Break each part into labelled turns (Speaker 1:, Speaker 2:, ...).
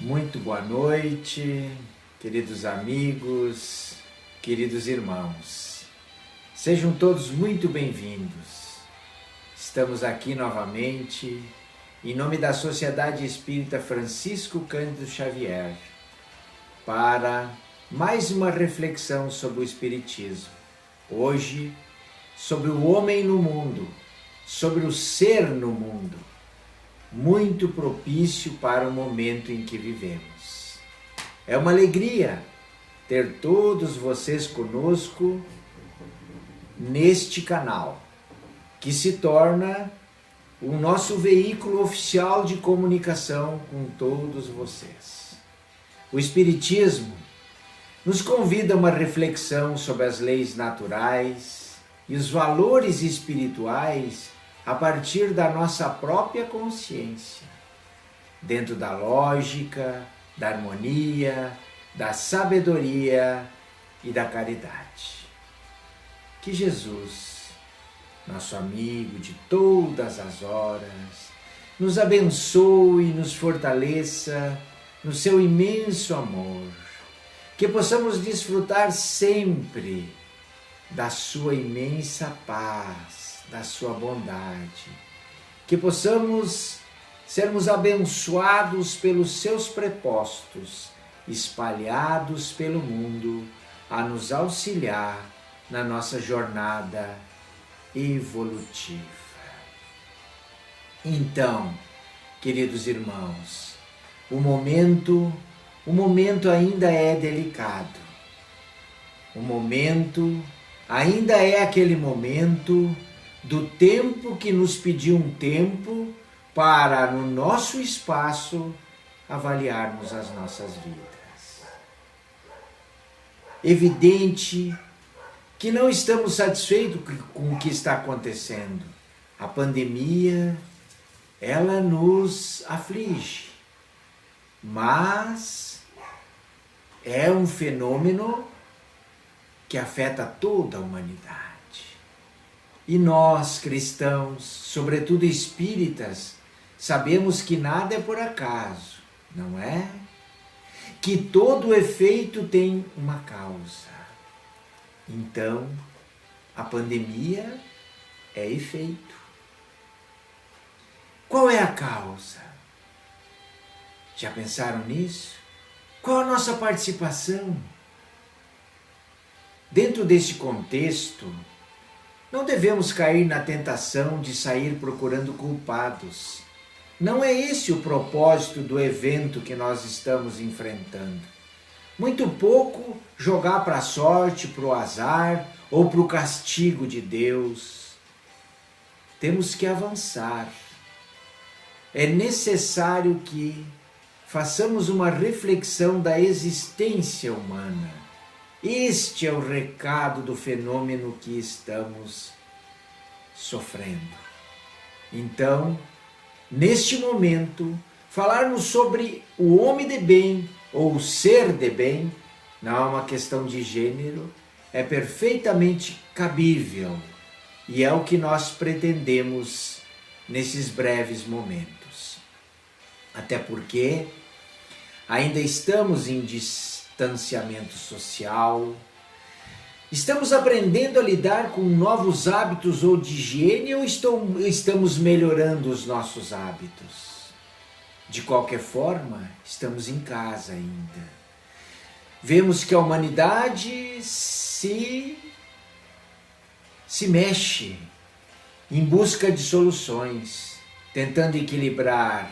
Speaker 1: Muito boa noite, queridos amigos, queridos irmãos. Sejam todos muito bem-vindos. Estamos aqui novamente em nome da Sociedade Espírita Francisco Cândido Xavier para mais uma reflexão sobre o Espiritismo. Hoje, sobre o homem no mundo, sobre o ser no mundo. Muito propício para o momento em que vivemos. É uma alegria ter todos vocês conosco neste canal, que se torna o nosso veículo oficial de comunicação com todos vocês. O Espiritismo nos convida a uma reflexão sobre as leis naturais e os valores espirituais a partir da nossa própria consciência, dentro da lógica, da harmonia, da sabedoria e da caridade. Que Jesus, nosso amigo de todas as horas, nos abençoe e nos fortaleça no seu imenso amor, que possamos desfrutar sempre da sua imensa paz, da sua bondade, que possamos sermos abençoados pelos seus prepostos, espalhados pelo mundo, a nos auxiliar na nossa jornada evolutiva. Então, queridos irmãos, o momento ainda é delicado. O momento ainda é aquele momento do tempo que nos pediu um tempo para, no nosso espaço, avaliarmos as nossas vidas. Evidente que não estamos satisfeitos com o que está acontecendo. A pandemia, ela nos aflige, mas é um fenômeno que afeta toda a humanidade. E nós, cristãos, sobretudo espíritas, sabemos que nada é por acaso, não é? Que todo efeito tem uma causa. Então, a pandemia é efeito. Qual é a causa? Já pensaram nisso? Qual a nossa participação? Dentro desse contexto, não devemos cair na tentação de sair procurando culpados. Não é esse o propósito do evento que nós estamos enfrentando. Muito pouco jogar para a sorte, para o azar ou para o castigo de Deus. Temos que avançar. É necessário que façamos uma reflexão da existência humana. Este é o recado do fenômeno que estamos sofrendo. Então, neste momento, falarmos sobre o homem de bem ou o ser de bem, não é uma questão de gênero, é perfeitamente cabível e é o que nós pretendemos nesses breves momentos. Até porque ainda estamos em distanciamento social, estamos aprendendo a lidar com novos hábitos ou de higiene ou estamos melhorando os nossos hábitos? De qualquer forma, estamos em casa ainda. Vemos que a humanidade se mexe em busca de soluções, tentando equilibrar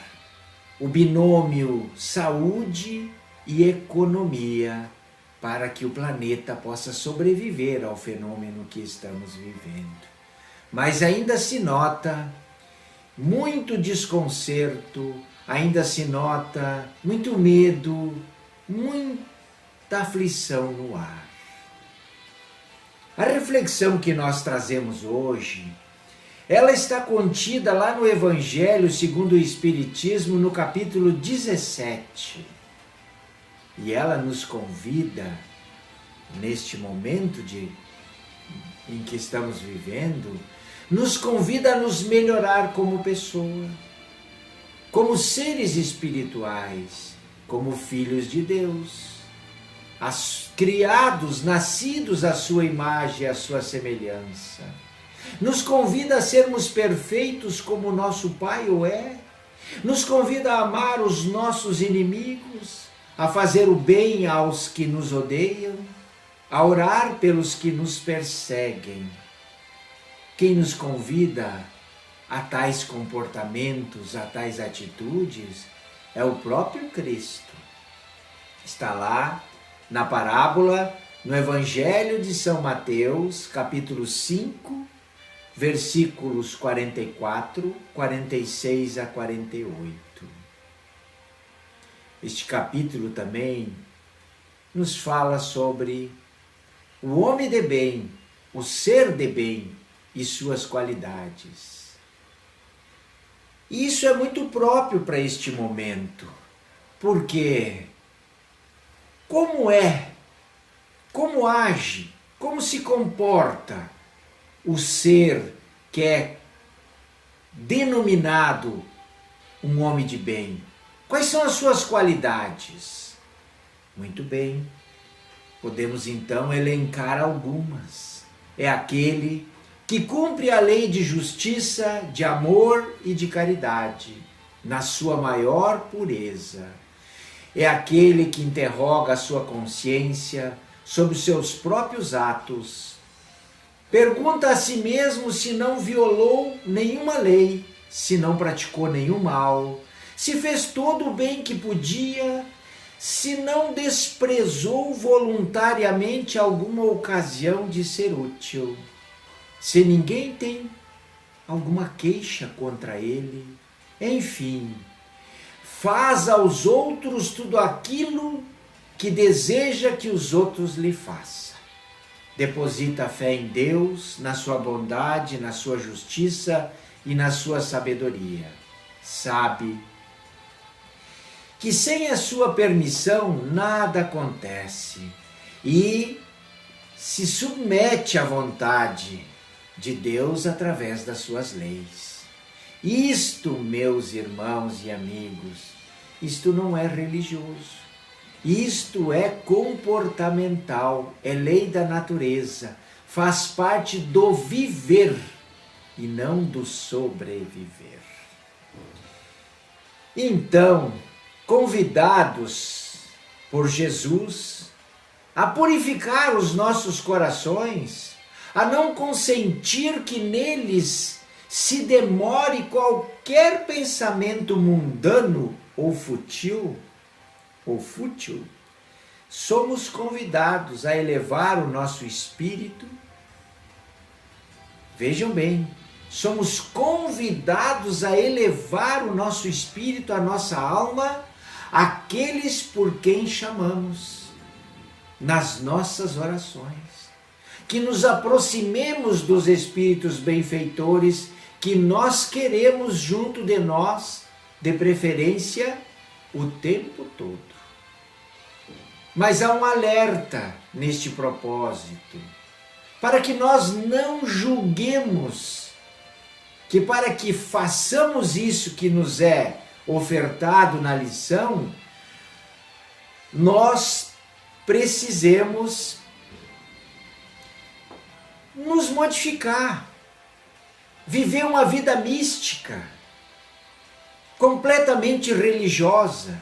Speaker 1: o binômio saúde e economia para que o planeta possa sobreviver ao fenômeno que estamos vivendo. Mas ainda se nota muito desconcerto, ainda se nota muito medo, muita aflição no ar. A reflexão que nós trazemos hoje, ela está contida lá no Evangelho segundo o Espiritismo, no capítulo 17. E ela nos convida, neste momento em que estamos vivendo, nos convida a nos melhorar como pessoa, como seres espirituais, como filhos de Deus, criados, nascidos à sua imagem e à sua semelhança. Nos convida a sermos perfeitos como nosso Pai o é. Nos convida a amar os nossos inimigos, a fazer o bem aos que nos odeiam, a orar pelos que nos perseguem. Quem nos convida a tais comportamentos, a tais atitudes, é o próprio Cristo. Está lá na parábola, no Evangelho de São Mateus, capítulo 5, versículos 44, 46 a 48. Este capítulo também nos fala sobre o homem de bem, o ser de bem e suas qualidades. Isso é muito próprio para este momento, porque como age, como se comporta o ser que é denominado um homem de bem? Quais são as suas qualidades? Muito bem, podemos então elencar algumas. É aquele que cumpre a lei de justiça, de amor e de caridade, na sua maior pureza. É aquele que interroga a sua consciência sobre os seus próprios atos. Pergunta a si mesmo se não violou nenhuma lei, se não praticou nenhum mal, se fez todo o bem que podia, se não desprezou voluntariamente alguma ocasião de ser útil. Se ninguém tem alguma queixa contra ele, enfim, faz aos outros tudo aquilo que deseja que os outros lhe façam. Deposita a fé em Deus, na sua bondade, na sua justiça e na sua sabedoria. Sabe que sem a sua permissão nada acontece e se submete à vontade de Deus através das suas leis. Isto, meus irmãos e amigos, isto não é religioso, isto é comportamental, é lei da natureza, faz parte do viver e não do sobreviver. Então, convidados por Jesus a purificar os nossos corações, a não consentir que neles se demore qualquer pensamento mundano ou fútil, somos convidados a elevar o nosso espírito. Vejam bem, somos convidados a elevar o nosso espírito, a nossa alma, aqueles por quem chamamos nas nossas orações. Que nos aproximemos dos espíritos benfeitores que nós queremos junto de nós, de preferência, o tempo todo. Mas há um alerta neste propósito, para que nós não julguemos que para que façamos isso que nos é ofertado na lição, nós precisemos nos modificar, viver uma vida mística, completamente religiosa,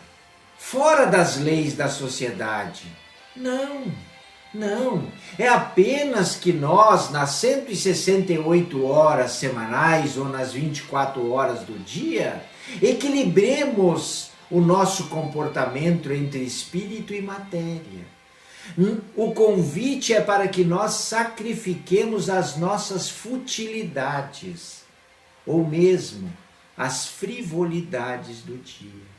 Speaker 1: fora das leis da sociedade. Não. É apenas que nós, nas 168 horas semanais ou nas 24 horas do dia, equilibremos o nosso comportamento entre espírito e matéria. O convite é para que nós sacrifiquemos as nossas futilidades, ou mesmo as frivolidades do dia.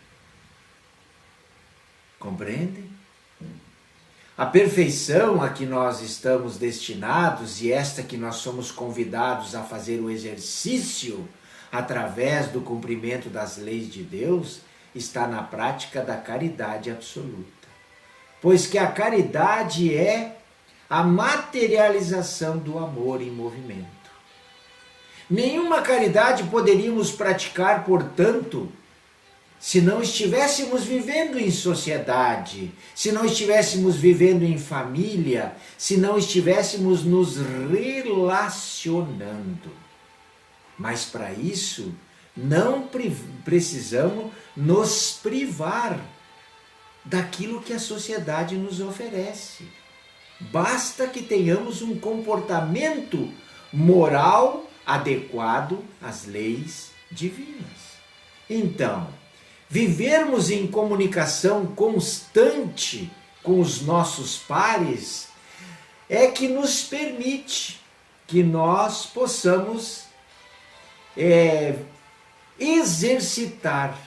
Speaker 1: Compreendem? A perfeição a que nós estamos destinados e esta que nós somos convidados a fazer o exercício através do cumprimento das leis de Deus está na prática da caridade absoluta. Pois que a caridade é a materialização do amor em movimento. Nenhuma caridade poderíamos praticar, portanto, se não estivéssemos vivendo em sociedade, se não estivéssemos vivendo em família, se não estivéssemos nos relacionando. Mas para isso, não precisamos nos privar daquilo que a sociedade nos oferece. Basta que tenhamos um comportamento moral adequado às leis divinas. Então, vivermos em comunicação constante com os nossos pares é que nos permite que nós possamos exercitar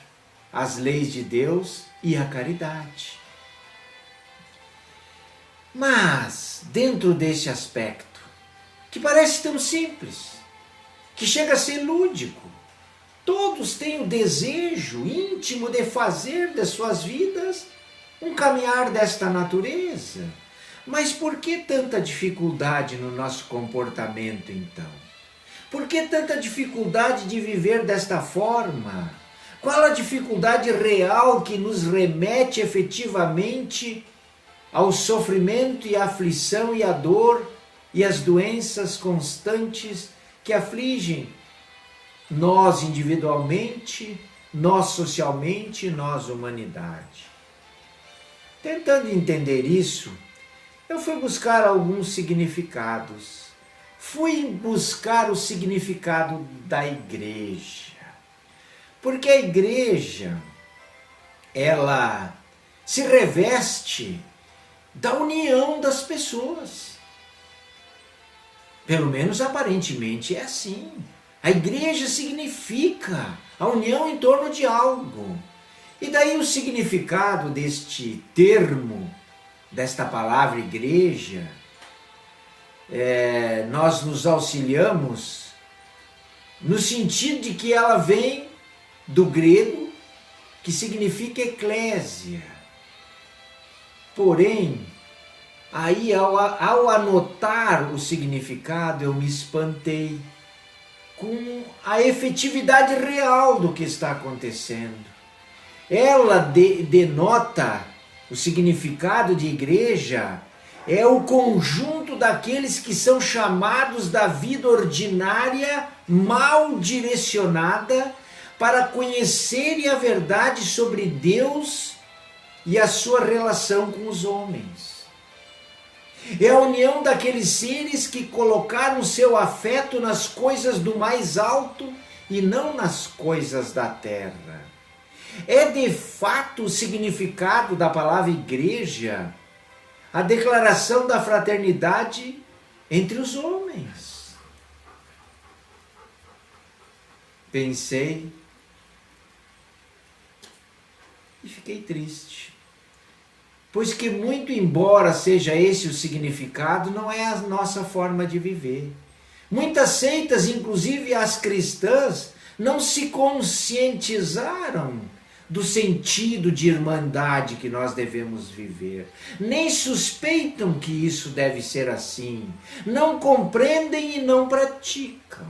Speaker 1: as leis de Deus e a caridade. Mas, dentro desse aspecto, que parece tão simples, que chega a ser lúdico, todos têm o desejo íntimo de fazer de suas vidas um caminhar desta natureza. Mas por que tanta dificuldade no nosso comportamento, então? Por que tanta dificuldade de viver desta forma? Qual a dificuldade real que nos remete efetivamente ao sofrimento e à aflição e à dor e às doenças constantes que afligem nós individualmente, nós socialmente, nós humanidade? Tentando entender isso, eu fui buscar alguns significados. Fui buscar o significado da igreja. Porque a igreja, ela se reveste da união das pessoas. Pelo menos aparentemente é assim. A igreja significa a união em torno de algo. E daí o significado deste termo, desta palavra igreja, nós nos auxiliamos no sentido de que ela vem do grego, que significa eclésia. Porém, aí ao anotar o significado, eu me espantei com a efetividade real do que está acontecendo. Ela denota o significado de igreja, é o conjunto daqueles que são chamados da vida ordinária mal direcionada para conhecerem a verdade sobre Deus e a sua relação com os homens. É a união daqueles seres que colocaram seu afeto nas coisas do mais alto e não nas coisas da terra. É de fato o significado da palavra igreja, a declaração da fraternidade entre os homens. Pensei e fiquei triste, pois que muito embora seja esse o significado, não é a nossa forma de viver. Muitas seitas, inclusive as cristãs, não se conscientizaram do sentido de irmandade que nós devemos viver. Nem suspeitam que isso deve ser assim. Não compreendem e não praticam.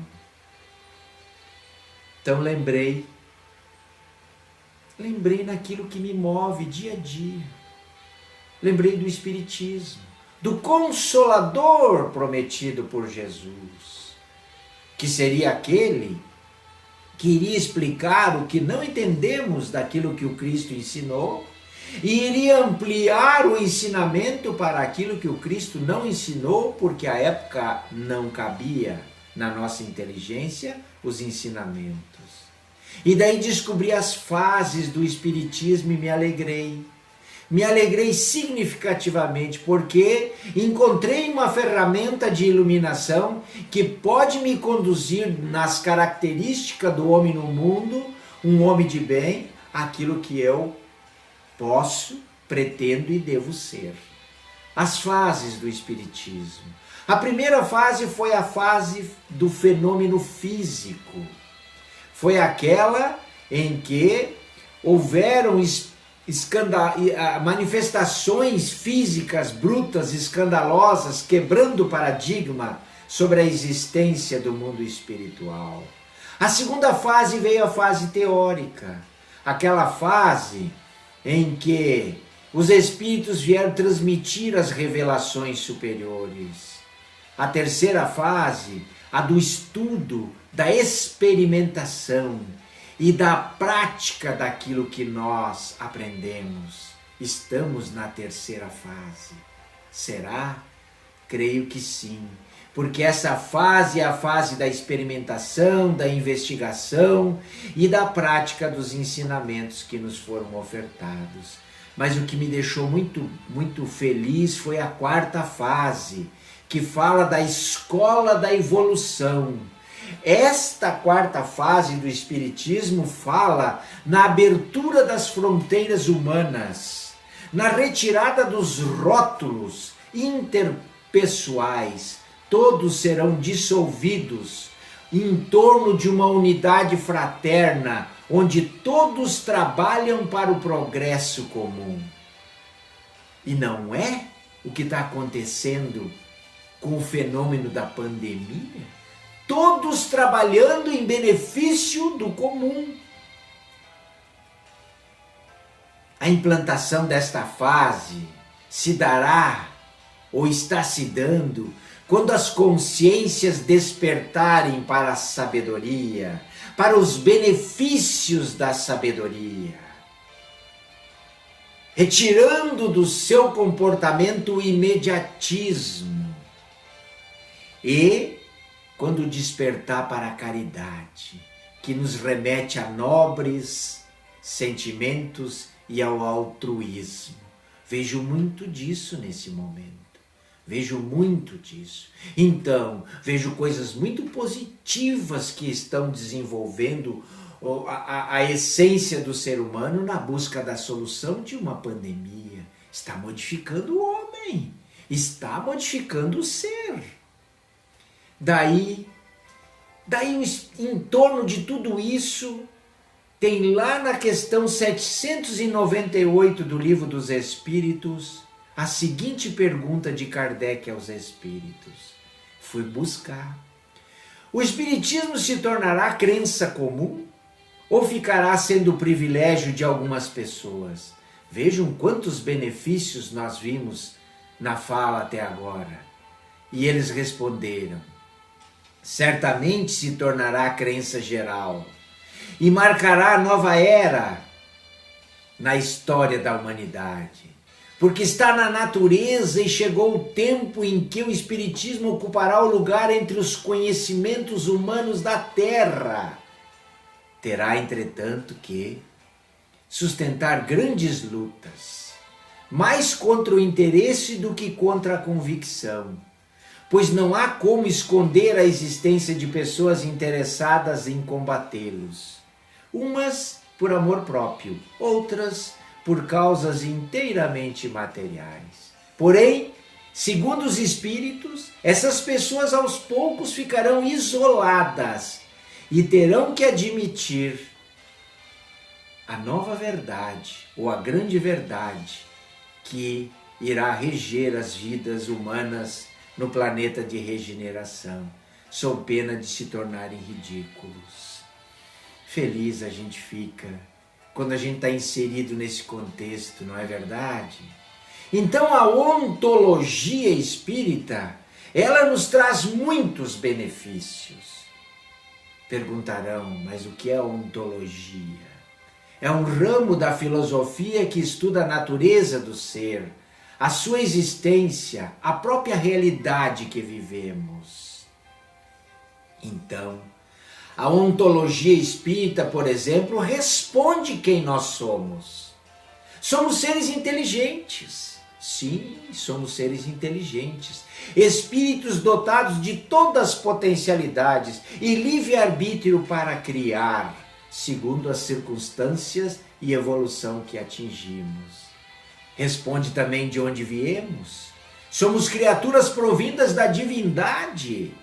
Speaker 1: Então lembrei naquilo que me move dia a dia. Lembrei do Espiritismo, do Consolador prometido por Jesus, que seria aquele que iria explicar o que não entendemos daquilo que o Cristo ensinou e iria ampliar o ensinamento para aquilo que o Cristo não ensinou, porque à época não cabia na nossa inteligência os ensinamentos. E daí descobri as fases do Espiritismo e me alegrei. Me alegrei significativamente porque encontrei uma ferramenta de iluminação que pode me conduzir nas características do homem no mundo, um homem de bem, aquilo que eu posso, pretendo e devo ser. As fases do Espiritismo. A primeira fase foi a fase do fenômeno físico. Foi aquela em que houveram manifestações físicas brutas, escandalosas, quebrando o paradigma sobre a existência do mundo espiritual. A segunda fase veio a fase teórica. aquela fase em que os espíritos vieram transmitir as revelações superiores. A terceira fase, a do estudo, da experimentação e da prática daquilo que nós aprendemos. Estamos na terceira fase. Será? Creio que sim. Porque essa fase é a fase da experimentação, da investigação e da prática dos ensinamentos que nos foram ofertados. Mas o que me deixou muito feliz foi a quarta fase, que fala da escola da evolução. Esta quarta fase do Espiritismo fala na abertura das fronteiras humanas, na retirada dos rótulos interpessoais. Todos serão dissolvidos em torno de uma unidade fraterna, onde todos trabalham para o progresso comum. E não é o que está acontecendo com o fenômeno da pandemia? Todos trabalhando em benefício do comum. A implantação desta fase se dará, ou está se dando, quando as consciências despertarem para a sabedoria, para os benefícios da sabedoria, retirando do seu comportamento o imediatismo e quando despertar para a caridade, que nos remete a nobres sentimentos e ao altruísmo. Vejo muito disso nesse momento. Vejo muito disso. Então, vejo coisas muito positivas que estão desenvolvendo a essência do ser humano na busca da solução de uma pandemia. Está modificando o homem, está modificando o ser. Daí em torno de tudo isso, tem lá na questão 798 do Livro dos Espíritos, a seguinte pergunta de Kardec aos espíritos. Fui buscar. O espiritismo se tornará crença comum ou ficará sendo o privilégio de algumas pessoas? Vejam quantos benefícios nós vimos na fala até agora. E eles responderam: certamente se tornará crença geral e marcará a nova era na história da humanidade. Porque está na natureza e chegou o tempo em que o Espiritismo ocupará o lugar entre os conhecimentos humanos da Terra. Terá, entretanto, que sustentar grandes lutas, mais contra o interesse do que contra a convicção, pois não há como esconder a existência de pessoas interessadas em combatê-los, umas por amor próprio, outras por causas inteiramente materiais. Porém, segundo os espíritos, essas pessoas aos poucos ficarão isoladas e terão que admitir a nova verdade, ou a grande verdade, que irá reger as vidas humanas no planeta de regeneração, sob pena de se tornarem ridículos. Feliz a gente fica quando a gente está inserido nesse contexto, não é verdade? Então a ontologia espírita, ela nos traz muitos benefícios. Perguntarão, mas o que é ontologia? É um ramo da filosofia que estuda a natureza do ser, a sua existência, a própria realidade que vivemos. Então, a ontologia espírita, por exemplo, responde quem nós somos. Somos seres inteligentes. Sim, somos seres inteligentes. Espíritos dotados de todas as potencialidades e livre-arbítrio para criar, segundo as circunstâncias e evolução que atingimos. Responde também de onde viemos. Somos criaturas provindas da divindade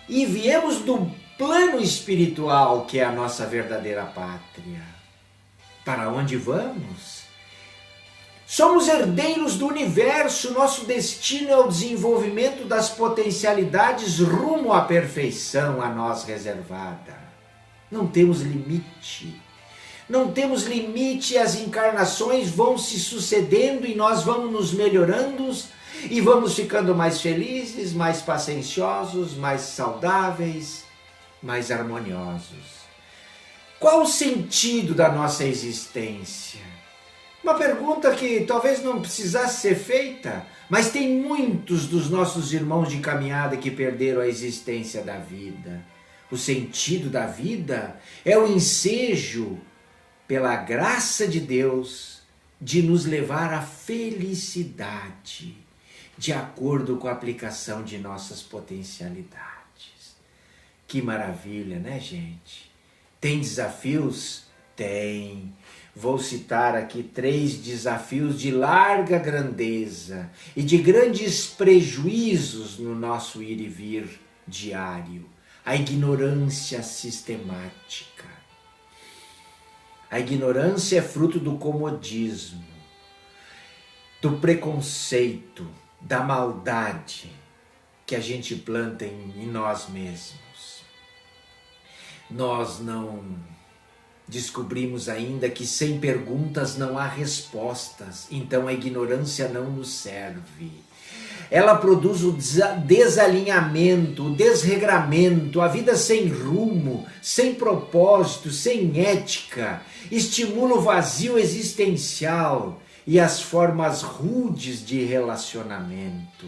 Speaker 1: e viemos do plano espiritual, que é a nossa verdadeira pátria. Para onde vamos? Somos herdeiros do universo, nosso destino é o desenvolvimento das potencialidades rumo à perfeição a nós reservada. Não temos limite. Não temos limite, as encarnações vão se sucedendo e nós vamos nos melhorando e vamos ficando mais felizes, mais pacienciosos, mais saudáveis, mais harmoniosos. Qual o sentido da nossa existência? Uma pergunta que talvez não precisasse ser feita, mas tem muitos dos nossos irmãos de caminhada que perderam a existência da vida. O sentido da vida é o ensejo, pela graça de Deus, de nos levar à felicidade, de acordo com a aplicação de nossas potencialidades. Que maravilha, né, gente? Tem desafios? Tem. Vou citar aqui 3 desafios de larga grandeza e de grandes prejuízos no nosso ir e vir diário. A ignorância sistemática. A ignorância é fruto do comodismo, do preconceito, da maldade que a gente planta em nós mesmos. Nós não descobrimos ainda que sem perguntas não há respostas, então a ignorância não nos serve. Ela produz o desalinhamento, o desregramento, a vida sem rumo, sem propósito, sem ética, estimula o vazio existencial e as formas rudes de relacionamento,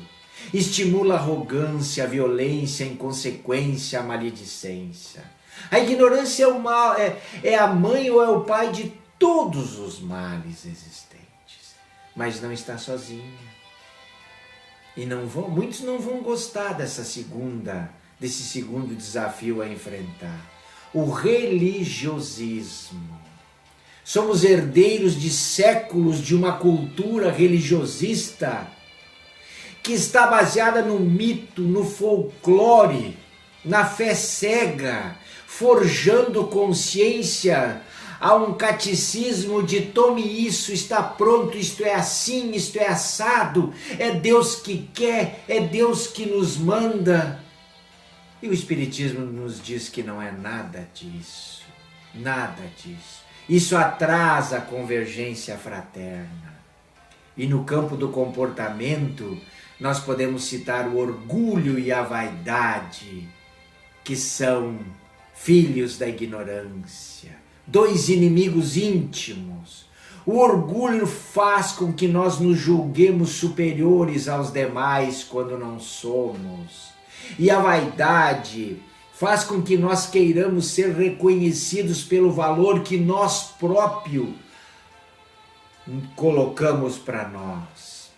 Speaker 1: estimula a arrogância, a violência, a inconsequência, a maledicência. A ignorância é a mãe ou é o pai de todos os males existentes, mas não está sozinha. E muitos não vão gostar desse segundo desafio a enfrentar. O religiosismo. Somos herdeiros de séculos de uma cultura religiosista que está baseada no mito, no folclore, na fé cega, forjando consciência a um catecismo de tome isso, está pronto, isto é assim, isto é assado, é Deus que quer, é Deus que nos manda. E o Espiritismo nos diz que não é nada disso, nada disso. Isso atrasa a convergência fraterna. E no campo do comportamento, nós podemos citar o orgulho e a vaidade, que são filhos da ignorância. 2 inimigos íntimos. O orgulho faz com que nós nos julguemos superiores aos demais quando não somos. E a vaidade faz com que nós queiramos ser reconhecidos pelo valor que nós próprios colocamos para nós.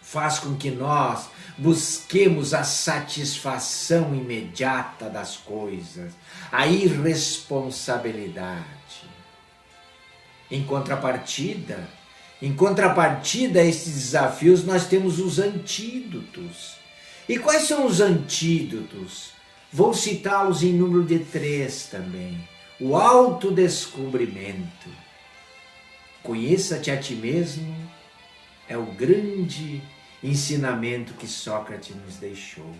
Speaker 1: Faz com que nós busquemos a satisfação imediata das coisas, a irresponsabilidade. Em contrapartida a esses desafios, nós temos os antídotos. E quais são os antídotos? Vou citá-los em número de 3 também. O autodescobrimento. Conheça-te a ti mesmo é o grande ensinamento que Sócrates nos deixou.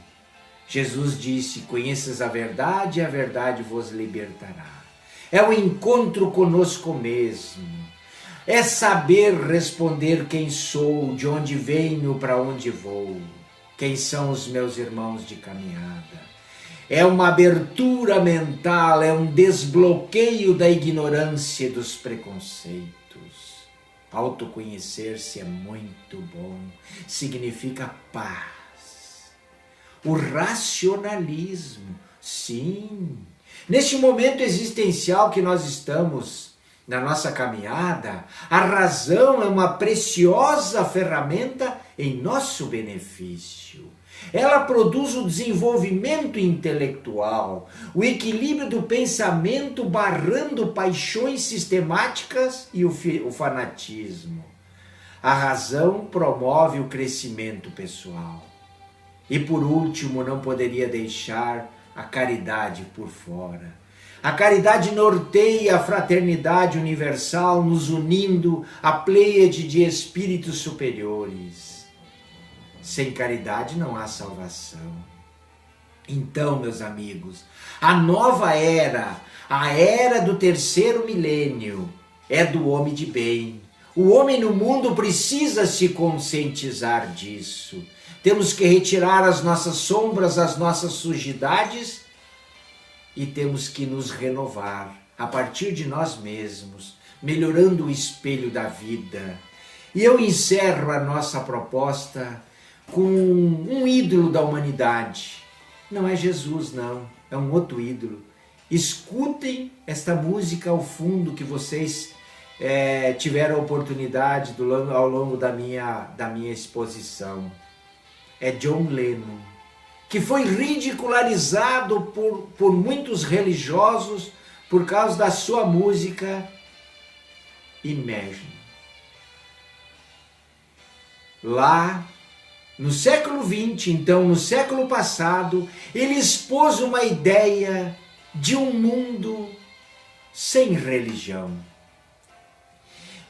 Speaker 1: Jesus disse: conheças a verdade e a verdade vos libertará. É o encontro conosco mesmo. É saber responder quem sou, de onde venho, para onde vou. Quem são os meus irmãos de caminhada. É uma abertura mental, é um desbloqueio da ignorância e dos preconceitos. Autoconhecer-se é muito bom, significa paz. O racionalismo, sim. Neste momento existencial que nós estamos na nossa caminhada, a razão é uma preciosa ferramenta em nosso benefício. Ela produz o desenvolvimento intelectual, o equilíbrio do pensamento barrando paixões sistemáticas e o fanatismo. A razão promove o crescimento pessoal. E por último, não poderia deixar a caridade por fora. A caridade norteia a fraternidade universal, nos unindo à pleiade de espíritos superiores. Sem caridade não há salvação. Então, meus amigos, a nova era, a era do terceiro milênio, é do homem de bem. O homem no mundo precisa se conscientizar disso. Temos que retirar as nossas sombras, as nossas sujidades e temos que nos renovar a partir de nós mesmos, melhorando o espelho da vida. E eu encerro a nossa proposta com um ídolo da humanidade. Não é Jesus, não, é um outro ídolo. Escutem esta música ao fundo que vocês tiveram a oportunidade ao longo da minha exposição. É John Lennon, que foi ridicularizado por muitos religiosos por causa da sua música Imagine. Lá no século XX, então no século passado, ele expôs uma ideia de um mundo sem religião,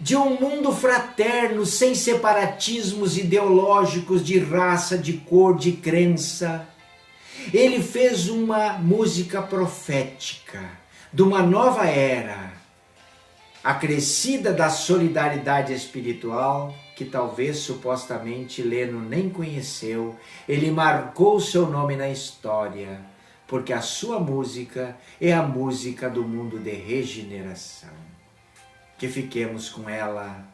Speaker 1: de um mundo fraterno, sem separatismos ideológicos de raça, de cor, de crença. Ele fez uma música profética de uma nova era, acrescida da solidariedade espiritual, que talvez supostamente Lennon nem conheceu. Ele marcou seu nome na história, porque a sua música é a música do mundo de regeneração. Que fiquemos com ela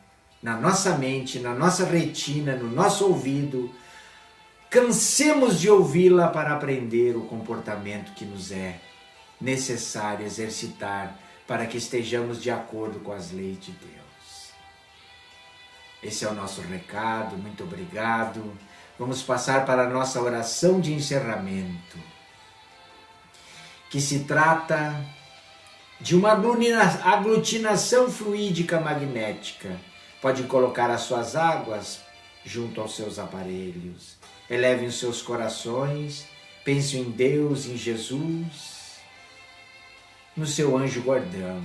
Speaker 1: na nossa mente, na nossa retina, no nosso ouvido. Cansemos de ouvi-la para aprender o comportamento que nos é necessário exercitar para que estejamos de acordo com as leis de Deus. Esse é o nosso recado, muito obrigado. Vamos passar para a nossa oração de encerramento, que se trata de uma aglutinação fluídica magnética. Pode colocar as suas águas junto aos seus aparelhos. Elevem os seus corações, pensem em Deus, em Jesus, no seu anjo guardião.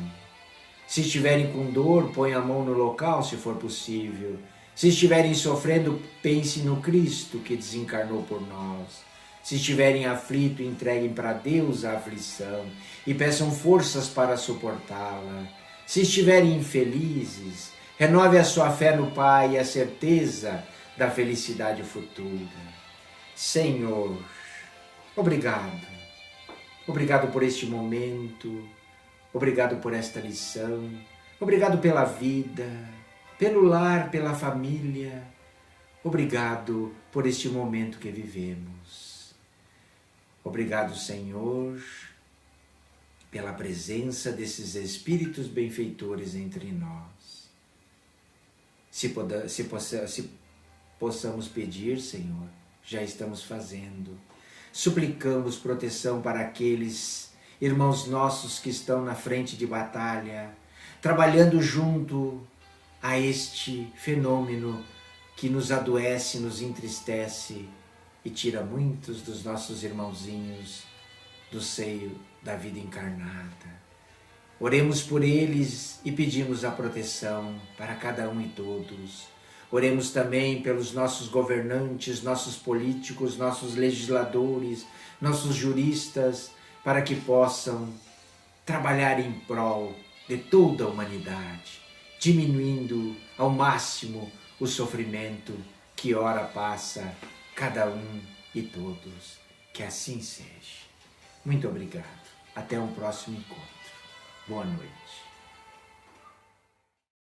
Speaker 1: Se estiverem com dor, põe a mão no local, se for possível. Se estiverem sofrendo, pense no Cristo que desencarnou por nós. Se estiverem aflitos, entreguem para Deus a aflição e peçam forças para suportá-la. Se estiverem infelizes, renove a sua fé no Pai e a certeza da felicidade futura. Senhor, obrigado. Obrigado por este momento. Obrigado por esta lição. Obrigado pela vida, pelo lar, pela família. Obrigado por este momento que vivemos. Obrigado, Senhor, pela presença desses espíritos benfeitores entre nós. Se possamos pedir, Senhor, já estamos fazendo. Suplicamos proteção para aqueles irmãos nossos que estão na frente de batalha, trabalhando junto a este fenômeno que nos adoece, nos entristece e tira muitos dos nossos irmãozinhos do seio da vida encarnada. Oremos por eles e pedimos a proteção para cada um e todos. Oremos também pelos nossos governantes, nossos políticos, nossos legisladores, nossos juristas, para que possam trabalhar em prol de toda a humanidade, diminuindo ao máximo o sofrimento que ora passa cada um e todos. Que assim seja. Muito obrigado. Até um próximo encontro. Boa noite.